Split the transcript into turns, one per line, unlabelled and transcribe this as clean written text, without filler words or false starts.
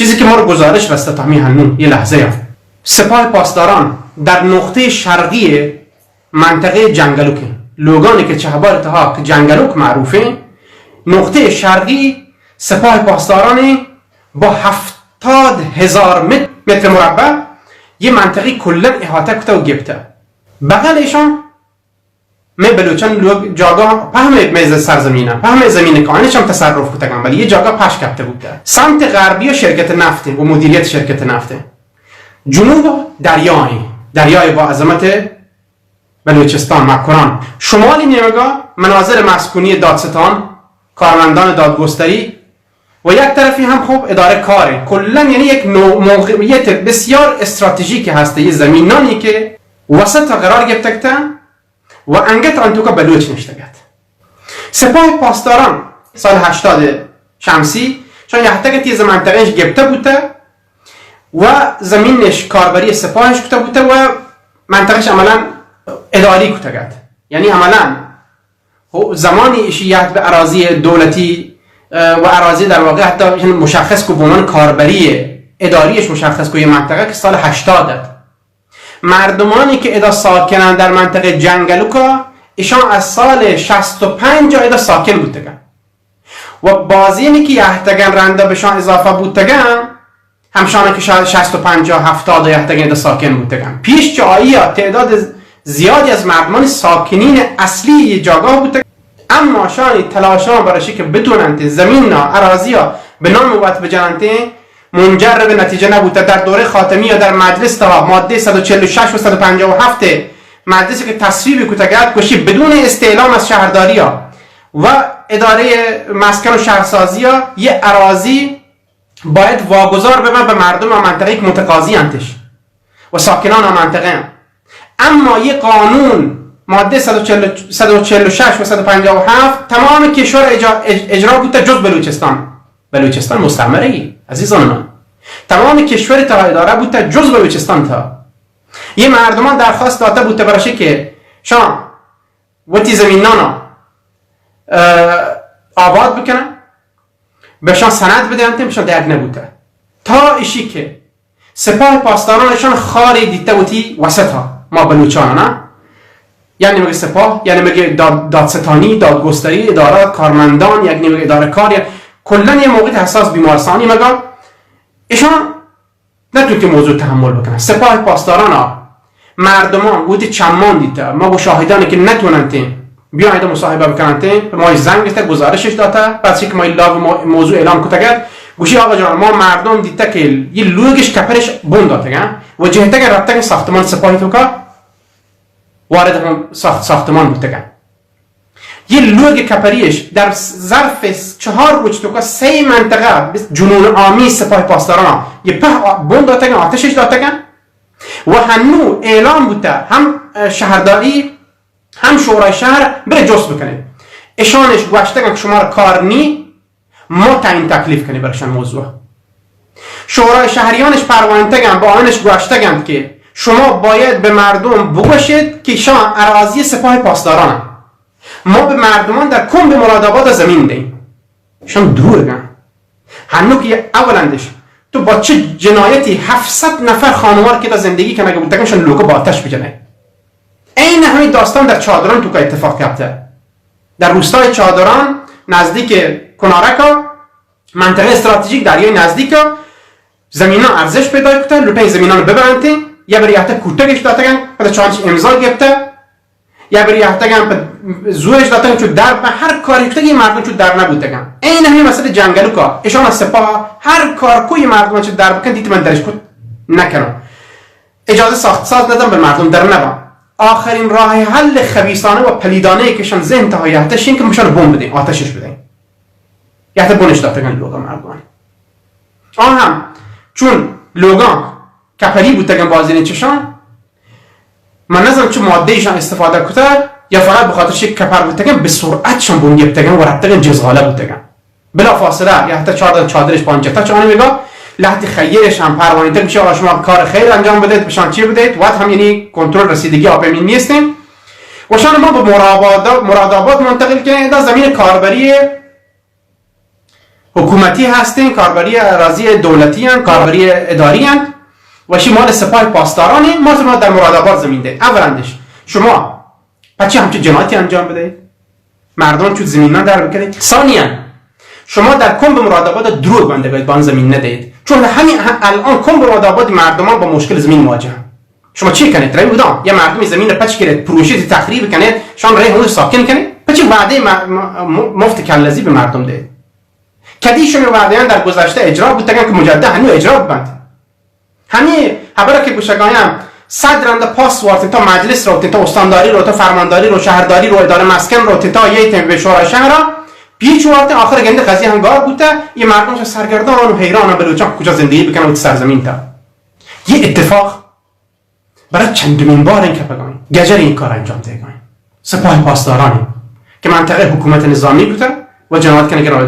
چیزی که ما رو گزارش رسته تا همین هنون یه لحظه یافت. سپاه پاسداران در نقطه شرقی منطقه جنگلوک، لوگانی که چهبار تها که جنگلوک معروفه، نقطه شرقی سپاه پاسداران با 70,000 متر مربع یه منطقه کلا احاطه کته و گرفته. بغلشان من بلوچان لوگ جاگاه پهمه میز سرزمینه، پهمه زمین کانش هم تصرف کتگم، ولی یه جاگاه پش کپته بوده. سمت غربی شرکت نفته و مدیریت شرکت نفته. جنوب دریای با عظمت بلوچستان مکران. شمالی نیمگاه مناظر مسکونی دادستان، کارمندان دادگستری و یک طرفی هم خوب اداره کاره. کلا یعنی یک موقعیت بسیار استراتژیک هسته. یه زمینانی که وسط قرار گرفته و انگت آن تو که بلوچ نشتگد. سپاه پاسداران سال 80 شمسی چون یحتگت یه منطقهش گرفته بوده و زمینش کاربری سپاهش کته بوده و منطقهش عملا اداری کتگد. یعنی عملا زمانی اشیات به اراضی دولتی و اراضی در واقع حتی مشخص که به عنوان کاربری اداریش مشخص که یه منطقه که سال 80 مردمانی که ادا ساکنن در منطقه جنگلوکا ایشان از سال 65 ادا ساکن بودتگن و بازینی که یحتگن رنده بهشان اضافه بودتگن همشانه که 65 70 یحتگن ادا ساکن بودتگن. پیش جایی تعداد زیادی از مردمان ساکنین اصلی یه جاگاه بودتگن، اما شانی تلاشان برای که بتونند زمین اراضی به نام وقت بجنند منجر به نتیجه نبوده. در دوره خاتمی یا در مجلس تا ماده 146 و 157 مجلسی که تصویب کتگرد کشی بدون استعلام از شهرداری ها و اداره مسکن و شهرسازی ها یه اراضی باید واگذار ببن به مردم منطقه که متقاضی انتش و ساکنان منطقه. اما یه قانون ماده 146 و 157 تمام کشور اجرا بوده جز بلوچستان مستعمره ای عزیزان من. تمام کشور تا اداره بوده جز بلوچستان. تا یه مردمان درخواست داده بوده برای که شان وقتی زمینانا آباد بکنن بهشان سند بدهند تیمشان درد نبوده تا ایشی که سپاه پاسدارانشان خاری دیده بودی وسط ها ما بلوچان نه، یعنی میگه سپاه یعنی میگه دادستانی، دادگستری، ادارات، کارمندان، یعنی میگه اداره کار، کلا یه موقع حساس بیمارستانی مگه ایشان نتون که موضوع تحمل بکنن. سپاه پاسداران مردمان بودی چمان دیده ما با شاهدانی که نتونن بیاید مصاحبه بکنن ما زنگ گفته گزارشش داده بعد که ما لاو موضوع اعلام کردگد گوشی آقا جان ما مردم دیده که یه لوگش کپرش بون داده و جهته رفته ساختمان سپاهی تو که وارد ساختمان بودگن یه لوگ کپریش در ظرف 4 روز تو که 3 منطقه جنون آمیز سپاه پاسداران یه په بون داده آتشش داده و هنو اعلام بوده هم شهرداری هم شورای شهر بره جست بکنه اشانش گوشته که شما کار نی ما تعیین تکلیف کنی برشان موضوع. شورای شهریانش پروانده با آنش گوشته که شما باید به مردم بگوشید که شما اراضی سپاه پاسداران ما به مردمان در کنب مرادآباد زمین دهیم. شما دروغن هنو که اولندش تو با چه جنایتی 700 نفر خانوار که در زندگی کنه بودن شان لوگو با آتش بجنه. این همین داستان در چادران تو که اتفاق کرده. در روستای چادران نزدیک کنارکا منطقه استراتژیک دریای نزدیکا زمینا ارزش پیدا کرده لوتای زمینا رو ببرنده یا بری حتی کوتاگش دادن بعد چانش امضا گرفته یا بری حتی زورش دادن چون در هر کاری که این مردم چون در نبودن. این همین مسئله جنگلوکا اشان از سپاه هر کار کوی مردم چون در بکن دیت من درش کد نکنم اجازه ساخت ساز ندم به مردم در نبا. آخرین راه حل خبیثانه و پلیدانه کهشان ذهن تا یحتش این که مشان بمب بدین آتشش بدین یحت بونش دادن لوگا مردمان آن هم چون لوگان کپری بودن بازین چشان من نظرم چه ماده ایشان استفاده کتر یا فقط بخاطر شک کپر بودن به سرعت شان بون گرفتن و رفتن جزغاله بودن بلا فاصله یا حتی چادرش پانجتا چانه میگه لحظه خیرش هم پروانیده میشه آقا شما کار خیر انجام بدید بشان چی بدید وقت هم یعنی کنترل رسیدگی آب امین نیستیم و شان ما به مرادآباد منتقل کنیم. دا زمین کاربری حکومتی هستین، کاربری اراضی دولتی هن، کاربری اداری هن و شی مال سپاه پاسدارانه. ما در مراد آباد زمین ده. اولندش شما بچه همچه جنایتی انجام بدهید، مردم چود زمین من در بکنید. ثانیاً شما در کمب مراد آباد دروغ بندگاهید با آن زمین ندهید، چون همین الان کمب مراد آباد مردمان با مشکل زمین مواجهن. شما چی کنید؟ رای بودم یه مردمی زمین رو پچ کرد، پروژه تخریب کنید، شما رای اون ساکن کنید، پچ وعده مفت کلزی به مردم دهید. کدی شما وعده در گذشته اجرا بود که مجدد هنوز اجرا بند. همین خبره که بوشگایم صدرنده پاس وارد تا مجلس رو، تا استانداری رو، تا فرمانداری رو، شهرداری رو، اداره مسکن رو، تا یه تیم به شورای شهر پیچ وارد آخر گنده قضیه هنگار بوده. این مردم سرگردان و حیران بلوچان کجا زندگی بکنن تو سرزمین تا. یه اتفاق برای چندمین بار این که بگم گجر این کار انجام دهگان سپاه پاسدارانی که منطقه حکومت نظامی بوده و جنایت کنه که راه ما